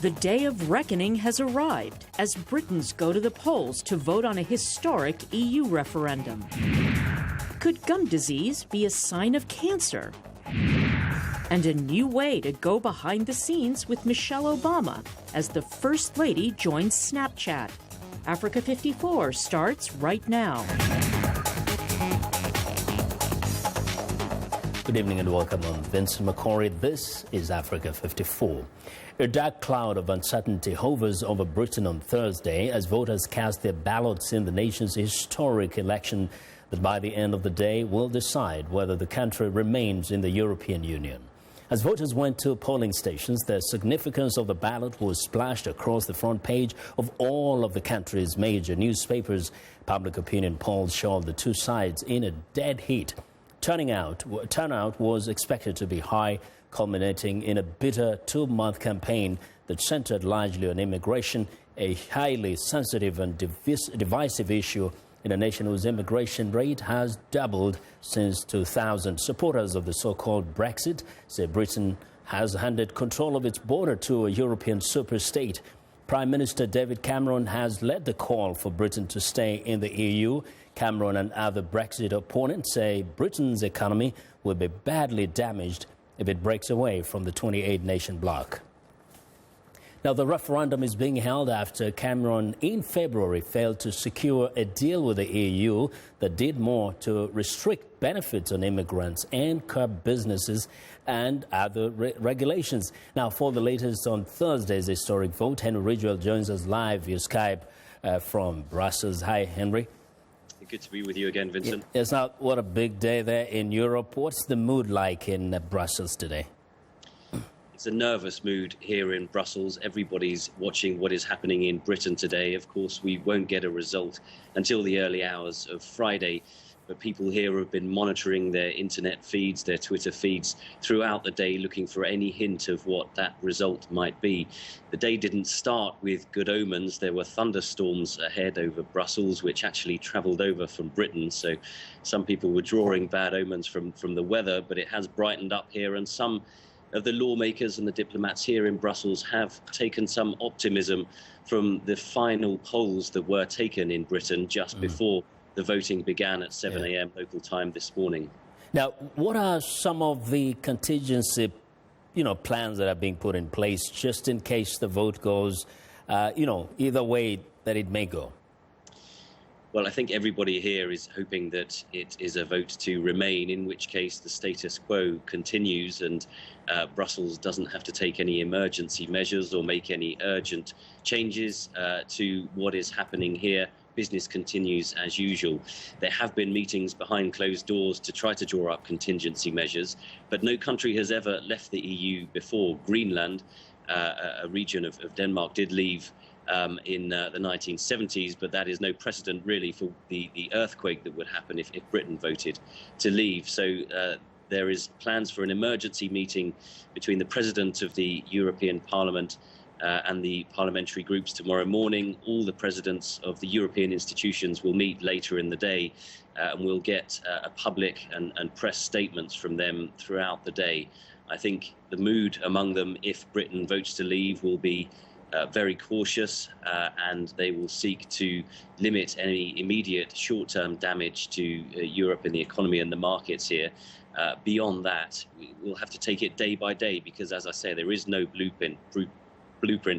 The day of reckoning has arrived as Britons go to the polls to vote on a historic EU referendum. Could gum disease be a sign of cancer? And a new way to go behind the scenes with Michelle Obama as the First Lady joins Snapchat. Africa 54 starts right now. Good evening and welcome. I'm Vincent Makori. This is Africa 54. A dark cloud of uncertainty hovers over Britain on Thursday as voters cast their ballots in the nation's historic election that by the end of the day will decide whether the country remains in the European Union. As voters went to polling stations, the significance of the ballot was splashed across the front page of all of the country's major newspapers. Public opinion polls showed the two sides in a dead heat. Turnout was expected to be high, culminating in a bitter two-month campaign that centered largely on immigration, a highly sensitive and divisive issue in a nation whose immigration rate has doubled since 2000. Supporters of the so-called Brexit say Britain has handed control of its border to a European superstate. Prime Minister David Cameron has led the call for Britain to stay in the EU. Cameron and other Brexit opponents say Britain's economy will be badly damaged if it breaks away from the 28-nation bloc. Now, the referendum is being held after Cameron in February failed to secure a deal with the EU that did more to restrict benefits on immigrants and curb businesses and other regulations. Now, for the latest on Thursday's historic vote, Henry Ridgwell joins us live via Skype from Brussels. Hi, Henry. Good to be with you again, Vincent. Yes, now, what a big day there in Europe. What's the mood like in Brussels today? It's a nervous mood here in Brussels. Everybody's watching what is happening in Britain today. Of course, we won't get a result until the early hours of Friday. But people here have been monitoring their internet feeds, their Twitter feeds throughout the day, looking for any hint of what that result might be. The day didn't start with good omens. There were thunderstorms ahead over Brussels, which actually travelled over from Britain. So some people were drawing bad omens from the weather, but it has brightened up here, and some of the lawmakers and the diplomats here in Brussels have taken some optimism from the final polls that were taken in Britain just before the voting began at 7 a.m. local time this morning. Now, what are some of the contingency, plans that are being put in place just in case the vote goes, either way that it may go? Well, I think everybody here is hoping that it is a vote to remain, in which case the status quo continues and Brussels doesn't have to take any emergency measures or make any urgent changes to what is happening here. Business continues as usual. There have been meetings behind closed doors to try to draw up contingency measures, but no country has ever left the EU before. Greenland, a region of Denmark, did leave in the 1970s, but that is no precedent really for the earthquake that would happen if Britain voted to leave. So there is plans for an emergency meeting between the President of the European Parliament and the parliamentary groups tomorrow morning. All the presidents of the European institutions will meet later in the day, and we'll get a public and press statements from them throughout the day. I think the mood among them, if Britain votes to leave, will be very cautious, and they will seek to limit any immediate short-term damage to Europe and the economy and the markets here. Beyond that, we'll have to take it day by day because, as I say, there is no blueprint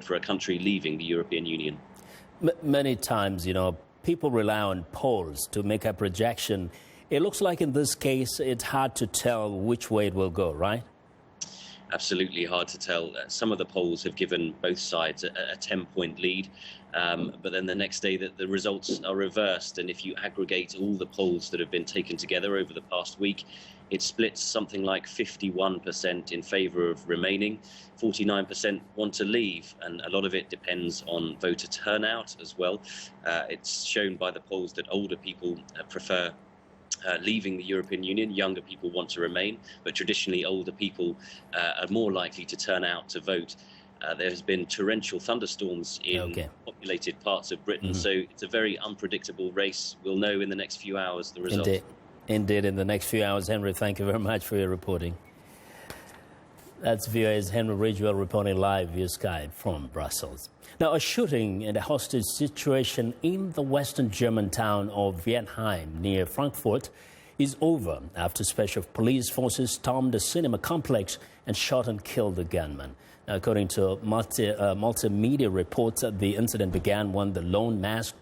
for a country leaving the European Union. Many times, people rely on polls to make a projection. It looks like in this case, it's hard to tell which way it will go, right? Absolutely hard to tell. Some of the polls have given both sides a 10-point lead, but then the next day the results are reversed. And if you aggregate all the polls that have been taken together over the past week, it splits something like 51% in favour of remaining, 49% want to leave, and a lot of it depends on voter turnout as well. It's shown by the polls that older people prefer leaving the European Union. Younger people want to remain, but traditionally older people are more likely to turn out to vote. There has been torrential thunderstorms in populated parts of Britain, so it's a very unpredictable race. We'll know in the next few hours the result. Indeed, in the next few hours. Henry, thank you very much for your reporting. That's VOA's Henry Ridgewell reporting live via Skype from Brussels. Now, a shooting and a hostage situation in the western German town of Vietnam near Frankfurt is over after special police forces stormed a cinema complex and shot and killed the gunman. Now, according to multimedia reports, the incident began when the lone masked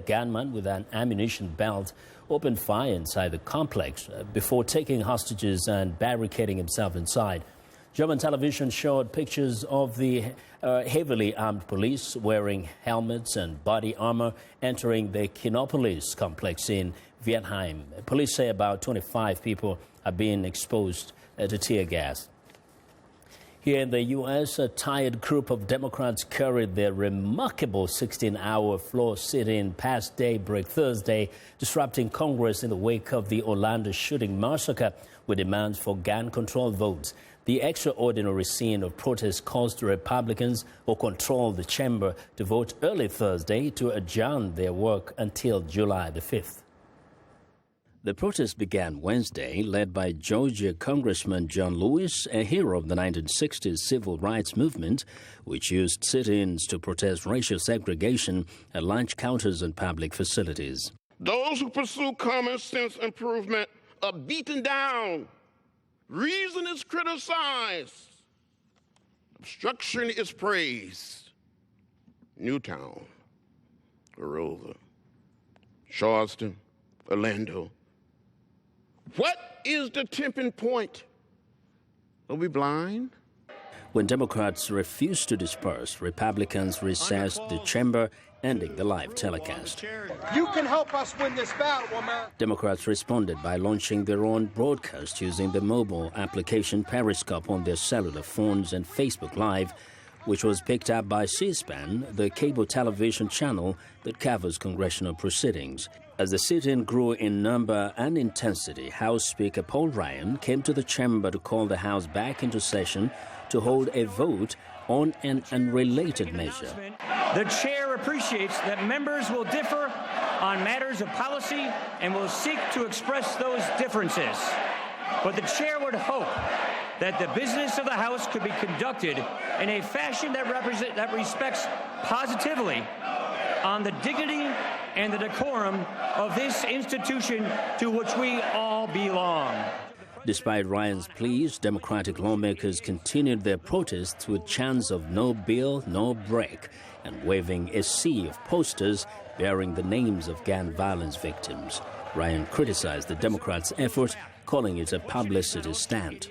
gunman with an ammunition belt opened fire inside the complex before taking hostages and barricading himself inside. German television showed pictures of the heavily armed police wearing helmets and body armor entering the Kinopolis complex in Vietnam. Police say about 25 people are being exposed to tear gas. Here in the U.S., a tired group of Democrats carried their remarkable 16-hour floor sit-in past daybreak Thursday, disrupting Congress in the wake of the Orlando shooting massacre with demands for gun control votes. The extraordinary scene of protest caused Republicans who control the chamber to vote early Thursday to adjourn their work until July the 5th. The protest began Wednesday, led by Georgia Congressman John Lewis, a hero of the 1960s civil rights movement, which used sit-ins to protest racial segregation at lunch counters and public facilities. Those who pursue common sense improvement are beaten down. Reason is criticized. Obstruction is praised. Newtown, Aurora, Charleston, Orlando. What is the tipping point? Are we blind? When Democrats refused to disperse, Republicans recessed the chamber, ending the live telecast. You can help us win this battle, America. Democrats responded by launching their own broadcast using the mobile application Periscope on their cellular phones and Facebook Live, which was picked up by C-SPAN, the cable television channel that covers congressional proceedings. As the sit-in grew in number and intensity, House Speaker Paul Ryan came to the chamber to call the House back into session to hold a vote on an unrelated measure. The chair appreciates that members will differ on matters of policy and will seek to express those differences. But the chair would hope that the business of the House could be conducted in a fashion that respects positively on the dignity and the decorum of this institution to which we all belong. Despite Ryan's pleas, Democratic lawmakers continued their protests with chants of no bill, no break, and waving a sea of posters bearing the names of gun violence victims. Ryan criticized the Democrats' effort, calling it a publicity stunt.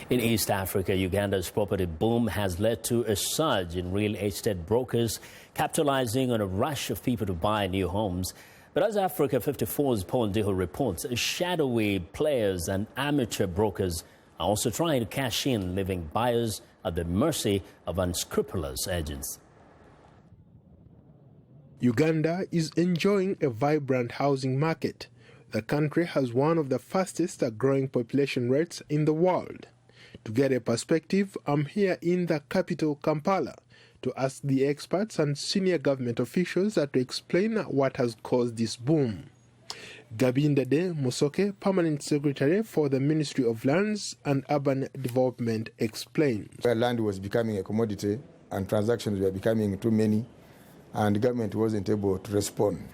In East Africa, Uganda's property boom has led to a surge in real estate brokers capitalizing on a rush of people to buy new homes. But as Africa 54's Paul Ndiho reports, shadowy players and amateur brokers are also trying to cash in, leaving buyers at the mercy of unscrupulous agents. Uganda is enjoying a vibrant housing market. The country has one of the fastest growing population rates in the world. To get a perspective, I'm here in the capital, Kampala, to ask the experts and senior government officials to explain what has caused this boom. Gabindade Musoke, Permanent Secretary for the Ministry of Lands and Urban Development, explains. Where land was becoming a commodity and transactions were becoming too many, and the government wasn't able to respond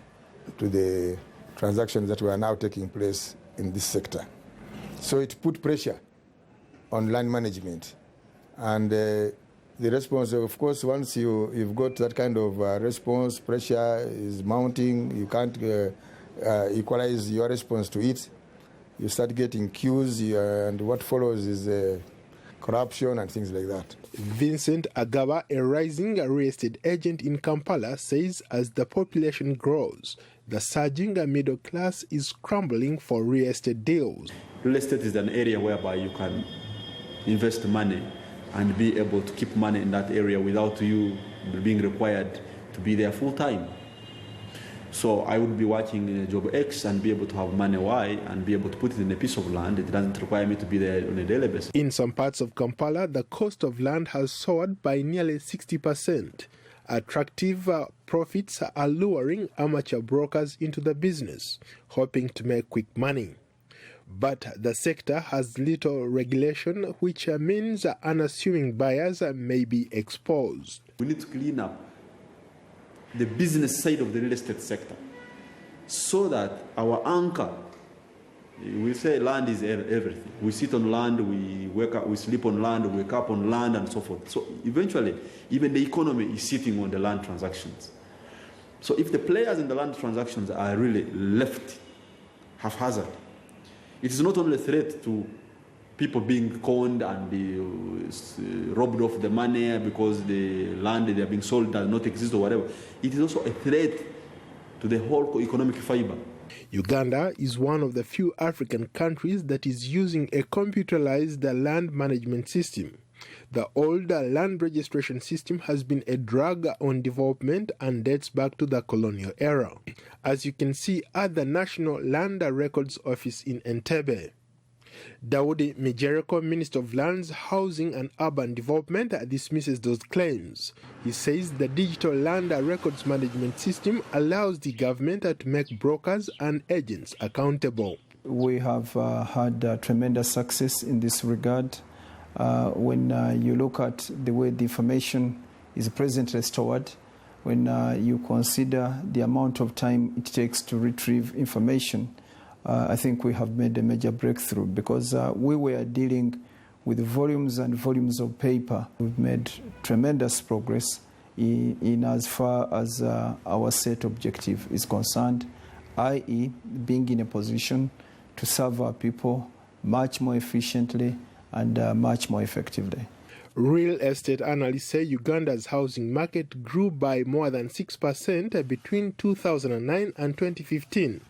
to the transactions that were now taking place in this sector. So it put pressure on land management. And the response, of course, once you've got that kind of response, pressure is mounting, you can't equalize your response to it. You start getting queues, and what follows is corruption and things like that. Vincent Agaba, a rising real estate agent in Kampala, says as the population grows, the surging middle class is scrambling for real estate deals. Real estate is an area whereby you can invest money and be able to keep money in that area without you being required to be there full time. So I would be watching job X and be able to have money Y and be able to put it in a piece of land. It doesn't require me to be there on a daily basis. In some parts of Kampala, the cost of land has soared by nearly 60%. Attractive profits are luring amateur brokers into the business, hoping to make quick money. But the sector has little regulation, which means unassuming buyers may be exposed. We need to clean up the business side of the real estate sector so that our anchor, we say land is everything. We sit on land, we wake up, we sleep on land, we wake up on land, and so forth. So eventually, even the economy is sitting on the land transactions. So if the players in the land transactions are really left haphazard, it is not only a threat to people being conned and robbed of the money because the land they are being sold does not exist or whatever. It is also a threat to the whole economic fiber. Uganda is one of the few African countries that is using a computerized land management system. The old land registration system has been a drag on development and dates back to the colonial era, as you can see at the National Land Records Office in Entebbe. Daudi Mijereko, Minister of Lands, Housing and Urban Development, dismisses those claims. He says the digital land records management system allows the government to make brokers and agents accountable. We have had tremendous success in this regard. When you look at the way the information is presently stored, when you consider the amount of time it takes to retrieve information, I think we have made a major breakthrough because we were dealing with volumes and volumes of paper. We've made tremendous progress in as far as our set objective is concerned, i.e. being in a position to serve our people much more efficiently and much more effectively. Real estate analysts say Uganda's housing market grew by more than 6% between 2009 and 2015.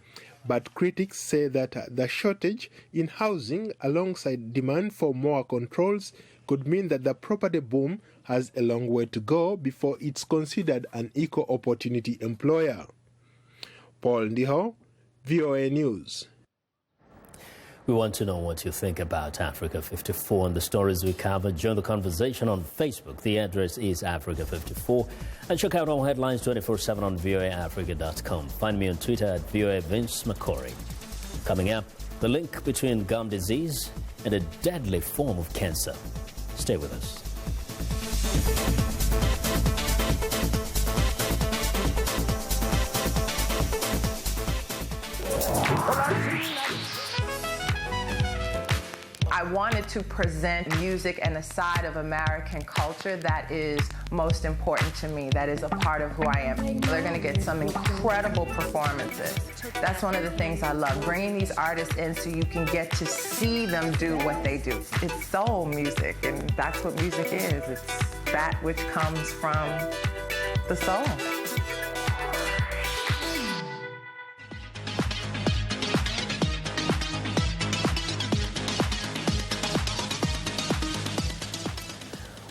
But critics say that the shortage in housing alongside demand for more controls could mean that the property boom has a long way to go before it's considered an equal opportunity employer. Paul Ndiho, VOA News. We want to know what you think about Africa 54 and the stories we cover. Join the conversation on Facebook. The address is Africa54. And check out all headlines 24/7 on voaafrica.com. Find me on Twitter at VOA Vince Makori. Coming up, the link between gum disease and a deadly form of cancer. Stay with us. I wanted to present music and a side of American culture that is most important to me, that is a part of who I am. They're going to get some incredible performances. That's one of the things I love, bringing these artists in so you can get to see them do what they do. It's soul music, and that's what music is. It's that which comes from the soul.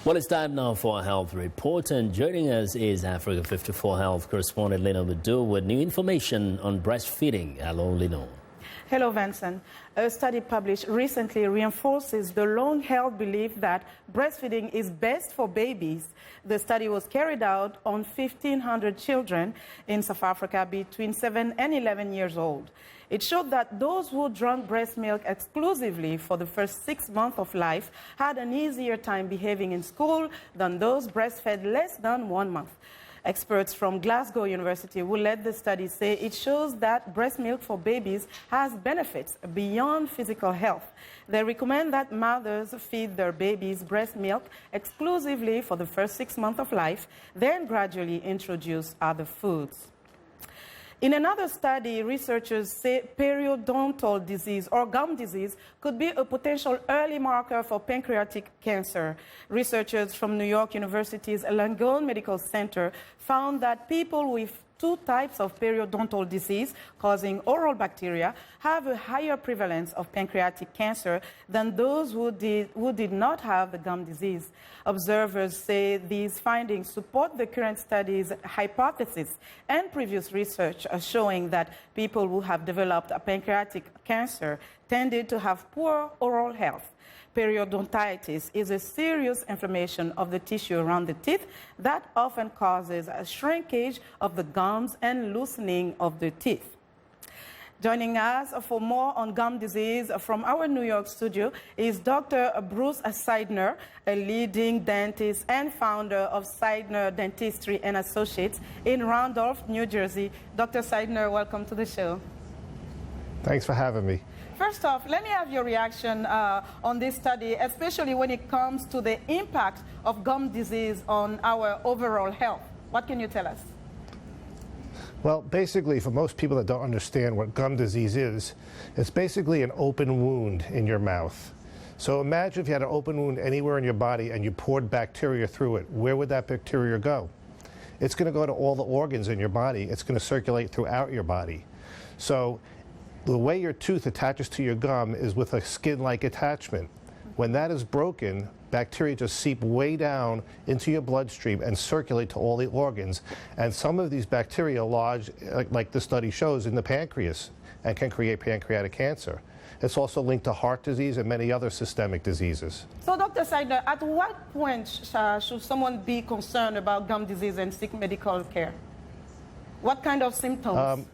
Well, it's time now for a health report, and joining us is Africa 54 health correspondent Lino Madu with new information on breastfeeding. Hello, Lino. Hello, Vincent. A study published recently reinforces the long-held belief that breastfeeding is best for babies. The study was carried out on 1,500 children in South Africa between 7 and 11 years old. It showed that those who drank breast milk exclusively for the first 6 months of life had an easier time behaving in school than those breastfed less than 1 month. Experts from Glasgow University who led the study say it shows that breast milk for babies has benefits beyond physical health. They recommend that mothers feed their babies breast milk exclusively for the first 6 months of life, then gradually introduce other foods. In another study, researchers say periodontal disease or gum disease could be a potential early marker for pancreatic cancer. Researchers from New York University's Langone Medical Center found that people with 2 types of periodontal disease causing oral bacteria have a higher prevalence of pancreatic cancer than those who did not have the gum disease. Observers say these findings support the current study's hypothesis and previous research showing that people who have developed a pancreatic cancer tended to have poor oral health. Periodontitis is a serious inflammation of the tissue around the teeth that often causes a shrinkage of the gums and loosening of the teeth. Joining us for more on gum disease from our New York studio is Dr. Bruce Seidner, a leading dentist and founder of Seidner Dentistry and Associates in Randolph, New Jersey. Dr. Seidner, welcome to the show. Thanks for having me. First off, let me have your reaction on this study, especially when it comes to the impact of gum disease on our overall health. What can you tell us? Well, basically, for most people that don't understand what gum disease is, it's basically an open wound in your mouth. So imagine if you had an open wound anywhere in your body and you poured bacteria through it. Where would that bacteria go? It's going to go to all the organs in your body. It's going to circulate throughout your body. So the way your tooth attaches to your gum is with a skin-like attachment. When that is broken, bacteria just seep way down into your bloodstream and circulate to all the organs. And some of these bacteria lodge, like the study shows, in the pancreas and can create pancreatic cancer. It's also linked to heart disease and many other systemic diseases. So, Dr. Seidner, at what point should someone be concerned about gum disease and seek medical care? What kind of symptoms?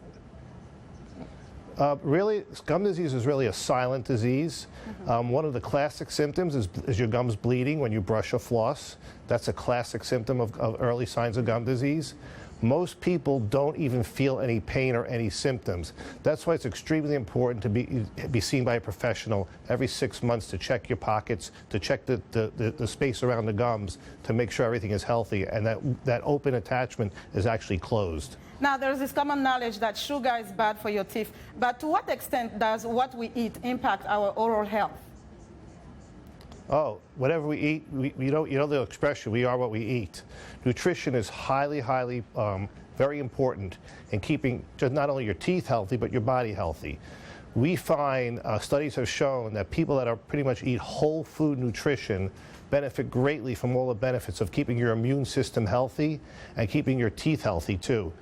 Really, gum disease is really a silent disease. One of the classic symptoms is your gums bleeding when you brush or floss. That's a classic symptom of early signs of gum disease. Most people don't even feel any pain or any symptoms. That's why it's extremely important to be seen by a professional every 6 months to check your pockets, to check the space around the gums to make sure everything is healthy and that open attachment is actually closed. Now, there's this common knowledge that sugar is bad for your teeth, but to what extent does what we eat impact our oral health? Oh, whatever we eat, you know the expression, we are what we eat. Nutrition is highly, very important in keeping just not only your teeth healthy, but your body healthy. We find, studies have shown that people that are pretty much eat whole food nutrition benefit greatly from all the benefits of keeping your immune system healthy and keeping your teeth healthy too.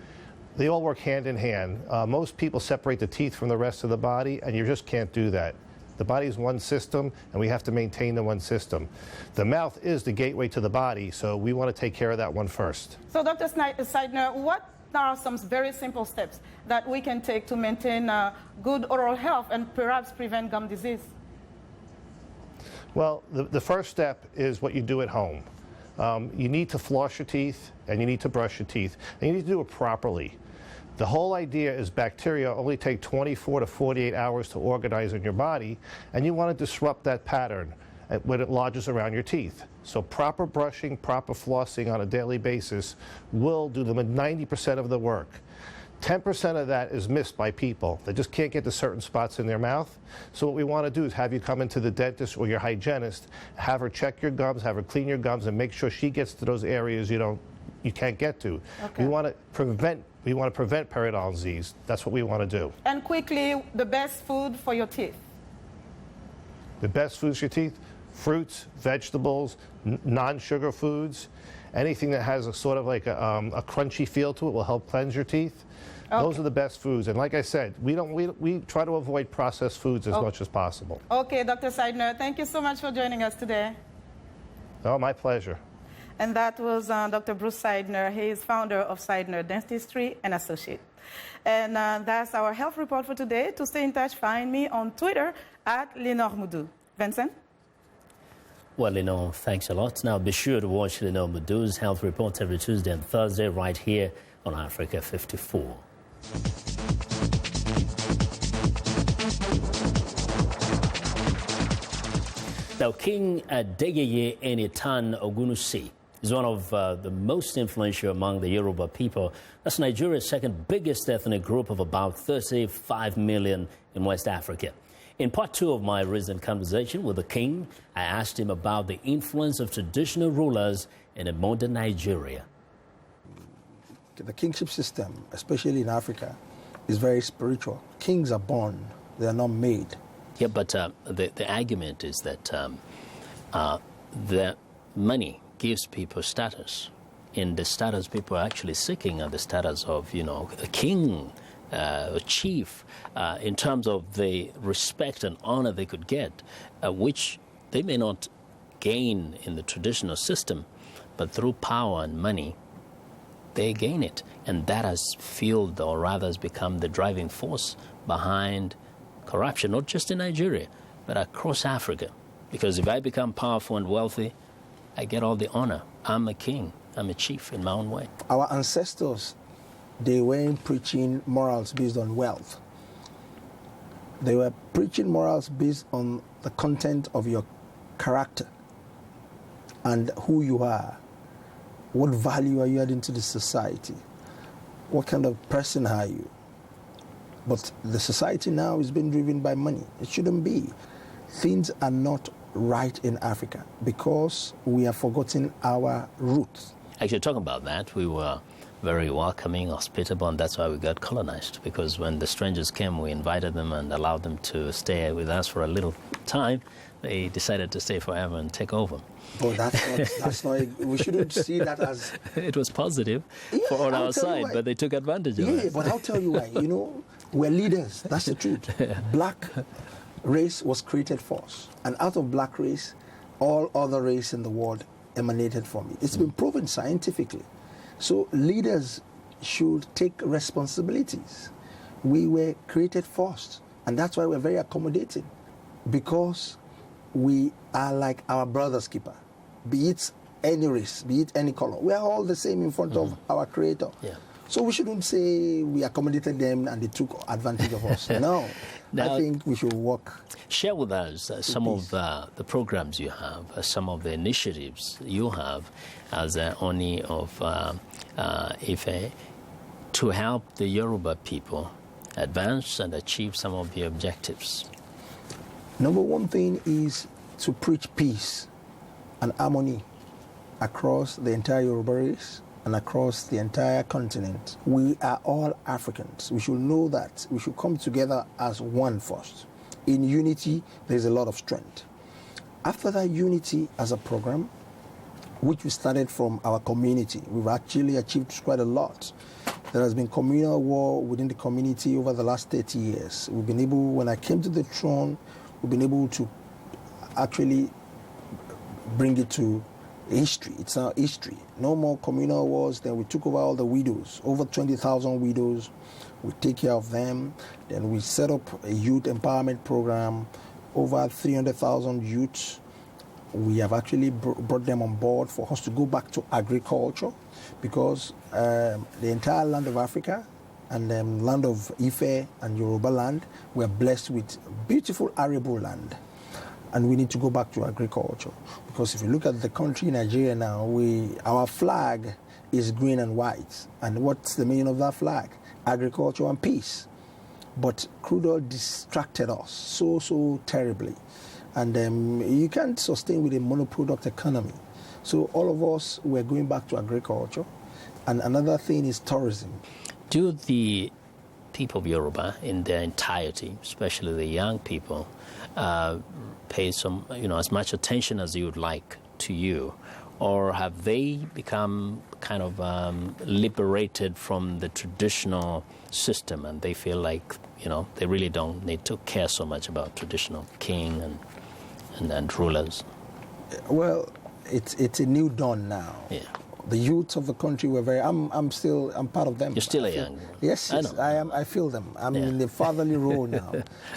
They all work hand in hand. Most people separate the teeth from the rest of the body, and you just can't do that. The body is one system, and we have to maintain the one system. The mouth is the gateway to the body, so we want to take care of that one first. So, Dr. Seidner, what are some very simple steps that we can take to maintain good oral health and perhaps prevent gum disease? Well, the first step is what you do at home. You need to floss your teeth, and you need to brush your teeth, and you need to do it properly. The whole idea is bacteria only take 24 to 48 hours to organize in your body, and you want to disrupt that pattern when it lodges around your teeth. So proper brushing, proper flossing on a daily basis will do 90% of the work. 10% of that is missed by people. They just can't get to certain spots in their mouth. So what we want to do is have you come into the dentist or your hygienist, have her check your gums, have her clean your gums, and make sure she gets to those areas you can't get to. Okay. We want to prevent periodontal disease. That's what we want to do. And quickly, the best food for your teeth? The best foods for your teeth? Fruits, vegetables, non-sugar foods. Anything that has a sort of like a crunchy feel to it will help cleanse your teeth. Okay. Those are the best foods. And like I said, we try to avoid processed foods as much as possible. Okay, Dr. Seidner, thank you so much for joining us today. Oh, my pleasure. And that was Dr. Bruce Seidner. He is founder of Seidner Dentistry and Associates. And that's our health report for today. To stay in touch, find me on Twitter at Lenore Moudou. Vincent? Well, Lenore, thanks a lot. Now, be sure to watch Lenore Moudou's health reports every Tuesday and Thursday right here on Africa 54. Now, King Adeyeye Enitan Ogunusi is one of the most influential among the Yoruba people. That's Nigeria's second biggest ethnic group of about 35 million in West Africa. In part 2 of my recent conversation with the king, I asked him about the influence of traditional rulers in a modern Nigeria. The kingship system, especially in Africa, is very spiritual. Kings are born, they are not made. Yeah, but the argument is that the money gives people status, and the status people are actually seeking are the status of, a king, a chief, in terms of the respect and honor they could get, which they may not gain in the traditional system, but through power and money, they gain it. And that has fueled, or rather has become the driving force behind corruption, not just in Nigeria, but across Africa. Because if I become powerful and wealthy, I get all the honor. I'm a king. I'm a chief in my own way. Our ancestors, they weren't preaching morals based on wealth. They were preaching morals based on the content of your character and who you are. What value are you adding to the society? What kind of person are you? But the society now is being driven by money. It shouldn't be. Things are not right in Africa because we have forgotten our roots. Actually, talking about that, we were very welcoming, hospitable, and that's why we got colonized. Because when the strangers came, we invited them and allowed them to stay with us for a little time. They decided to stay forever and take over. But that's not, we shouldn't see that as... It was positive on our side, but they took advantage of it. Yeah, but I'll tell you why. We're leaders. That's the truth. Black race was created first. And out of black race, all other race in the world emanated from it. It's been proven scientifically. So leaders should take responsibilities. We were created first. And that's why we're very accommodating. Because we are like our brother's keeper. Be it any race, be it any color. We are all the same in front of our Creator. Yeah. So we shouldn't say we accommodated them and they took advantage of us. No. Now, I think we should work. Share with us some of the programs you have, some of the initiatives you have as Oni of Ife to help the Yoruba people advance and achieve some of the objectives. Number one thing is to preach peace and harmony across the entire Yoruba race and across the entire continent. We are all Africans. We should know that. We should come together as one first. In unity, there's a lot of strength. After that unity as a program, which we started from our community, we've actually achieved quite a lot. There has been communal war within the community over the last 30 years. We've been able, when I came to the throne, we've been able to actually bring it to history. It's our history. No more communal wars. Then we took over all the widows, over 20,000 widows. We take care of them. Then we set up a youth empowerment program, over 300,000 youths. We have actually brought them on board for us to go back to agriculture because the entire land of Africa and the land of Ife and Yoruba land were blessed with beautiful arable land. And we need to go back to agriculture. Because if you look at the country, Nigeria now, our flag is green and white. And what's the meaning of that flag? Agriculture and peace. But crude oil distracted us so terribly. And you can't sustain with a monoproduct economy. So all of us, we're going back to agriculture. And another thing is tourism. Do the people of Yoruba in their entirety, especially the young people, pay some, as much attention as you would like to you? Or have they become kind of liberated from the traditional system and they feel like, they really don't need to care so much about traditional king and rulers? Well, it's a new dawn now. Yeah. The youth of the country were I'm part of them. You're still a young. Yes, I am. I feel them. I'm in the fatherly role now,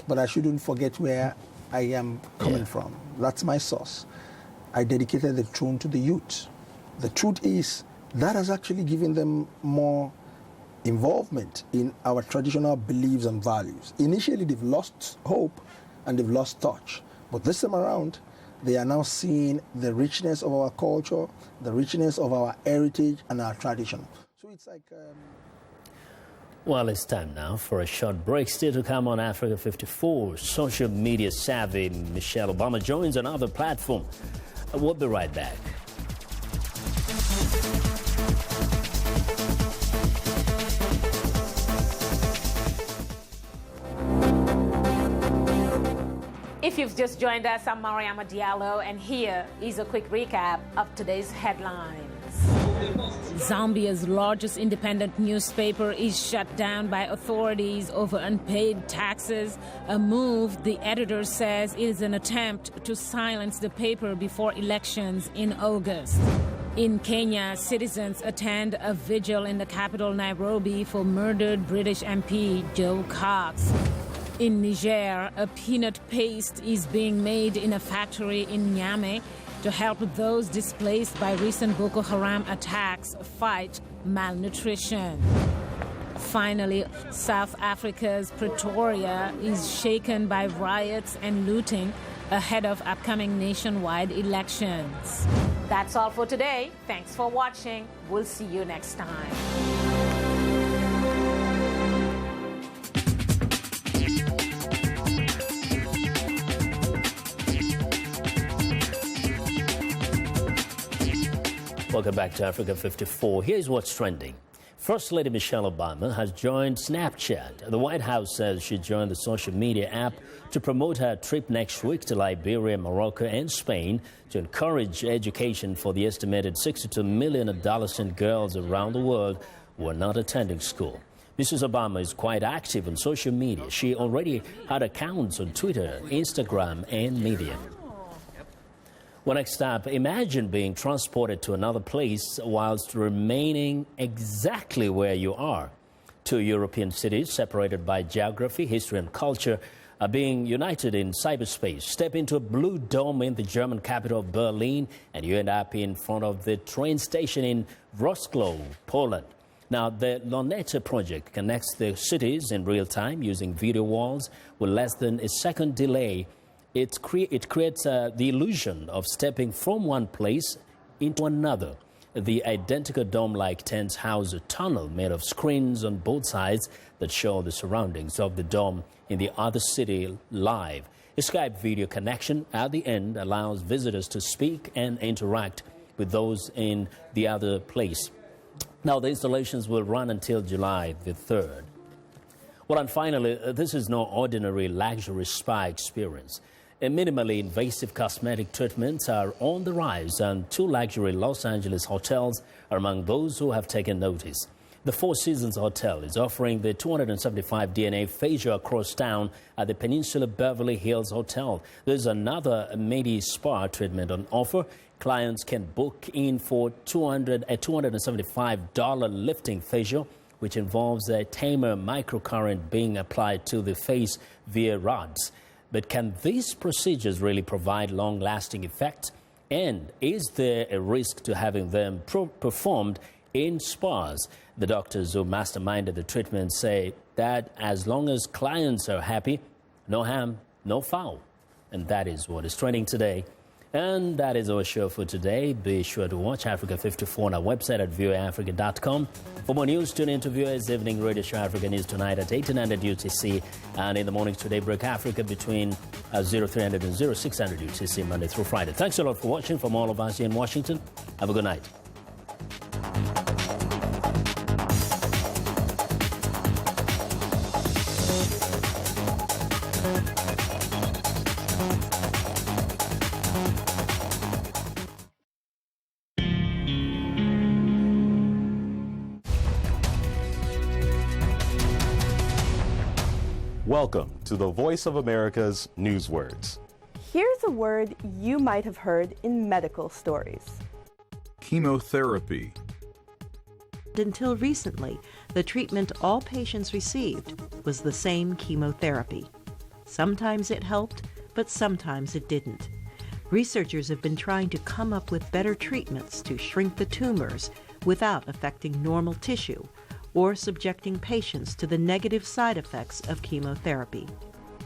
but I shouldn't forget where I am coming from. That's my source. I dedicated the throne to the youth. The truth is that has actually given them more involvement in our traditional beliefs and values. Initially, they've lost hope and they've lost touch, but this time around, they are now seeing the richness of our culture, the richness of our heritage and our tradition. So it's like... Well, it's time now for a short break. Still to come on Africa 54. Social media savvy Michelle Obama joins another platform. We'll be right back. If you've just joined us, I'm Mariama Diallo, and here is a quick recap of today's headlines. Zambia's largest independent newspaper is shut down by authorities over unpaid taxes, a move the editor says is an attempt to silence the paper before elections in August. In Kenya, citizens attend a vigil in the capital Nairobi for murdered British MP Joe Cox. In Niger, a peanut paste is being made in a factory in Niamey to help those displaced by recent Boko Haram attacks fight malnutrition. Finally, South Africa's Pretoria is shaken by riots and looting ahead of upcoming nationwide elections. That's all for today. Thanks for watching. We'll see you next time. Welcome back to Africa 54. Here's what's trending. First Lady Michelle Obama has joined Snapchat. The White House says she joined the social media app to promote her trip next week to Liberia, Morocco, and Spain to encourage education for the estimated 62 million adolescent girls around the world who are not attending school. Mrs. Obama is quite active on social media. She already had accounts on Twitter, Instagram, and Medium. Well, next up, imagine being transported to another place whilst remaining exactly where you are. Two European cities separated by geography, history, and culture are being united in cyberspace. Step into a blue dome in the German capital of Berlin, and you end up in front of the train station in Wrocław, Poland. Now, the Loneta project connects the cities in real time using video walls with less than a second delay. It creates the illusion of stepping from one place into another. The identical dome-like tents house a tunnel made of screens on both sides that show the surroundings of the dome in the other city live. A Skype video connection at the end allows visitors to speak and interact with those in the other place. Now, the installations will run until July the 3rd. Well, and finally, this is no ordinary luxury spa experience. Minimally invasive cosmetic treatments are on the rise, and two luxury Los Angeles hotels are among those who have taken notice. The Four Seasons Hotel is offering the 275 DNA facial across town at the Peninsula Beverly Hills Hotel. There's another Medi Spa treatment on offer. Clients can book in for a $275 lifting facial, which involves a tamer microcurrent being applied to the face via rods. But can these procedures really provide long-lasting effects? And is there a risk to having them performed in spas? The doctors who masterminded the treatment say that as long as clients are happy, no harm, no foul. And that is what is trending today. And that is our show for today. Be sure to watch Africa 54 on our website at voaafrica.com. For more news, tune in to VOA's evening radio show Africa News Tonight at 1800 UTC. And in the mornings today, Break Africa between 0300 and 0600 UTC, Monday through Friday. Thanks a lot for watching from all of us here in Washington. Have a good night. Welcome to the Voice of America's Newswords. Here's a word you might have heard in medical stories. Chemotherapy. Until recently, the treatment all patients received was the same chemotherapy. Sometimes it helped, but sometimes it didn't. Researchers have been trying to come up with better treatments to shrink the tumors without affecting normal tissue or subjecting patients to the negative side effects of chemotherapy.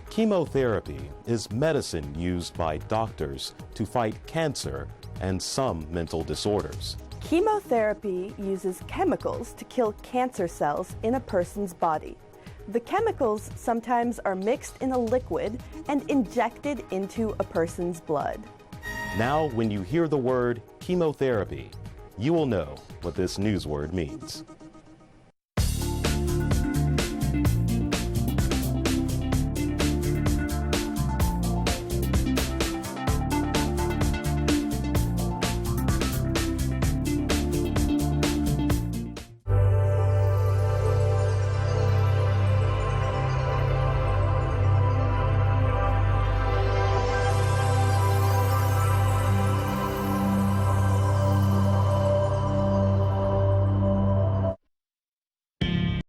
Chemotherapy is medicine used by doctors to fight cancer and some mental disorders. Chemotherapy uses chemicals to kill cancer cells in a person's body. The chemicals sometimes are mixed in a liquid and injected into a person's blood. Now, when you hear the word chemotherapy, you will know what this newsword means.